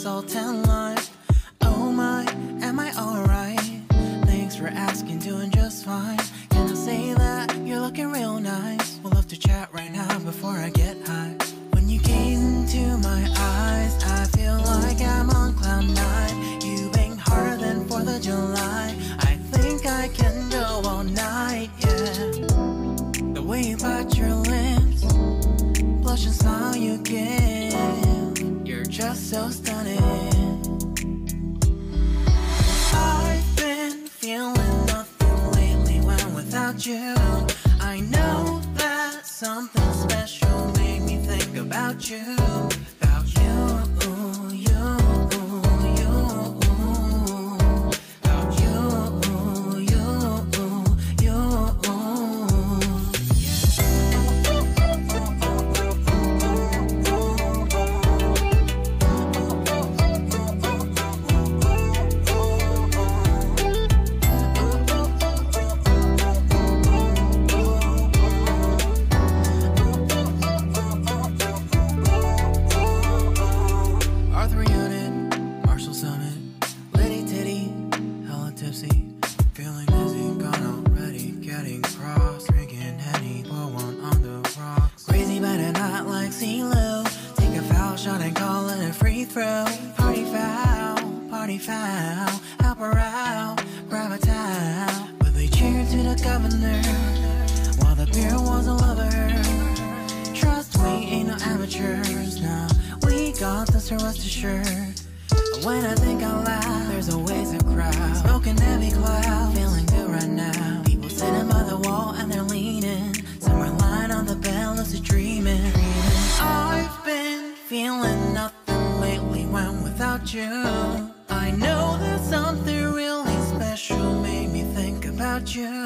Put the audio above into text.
salt and lime. Oh my, am I alright? Thanks for asking, doing just fine. Can I say that you're looking real nice? We'll love to chat right now before I get high. When you gaze into my eyes, I feel like I'm on cloud nine. You bang harder than 4th of July. I think I can go all night, yeah. The way you bite your lips, blush and smile you give, you're just so stunning. I've been feeling nothing lately when without you. I know that something special made me think about you. About you, you, you. About you, you, you. Feeling dizzy, gone already, getting cross, drinking Henny, pour one on the rocks. Crazy but not like CeeLo. Take a foul shot and call it a free throw. Party foul, help her out, grab a towel. But they cheered to the governor, while the beer was a lover. Trust we ain't no amateurs, nah, we got this, so rest assured. When I think out loud, there's always a crowd, smoking heavy cloud, feeling good right now. People sitting by the wall and they're leaning, some are lying on the bed, lucid dreaming. I've been feeling nothing lately when without you. I know that something really special made me think about you.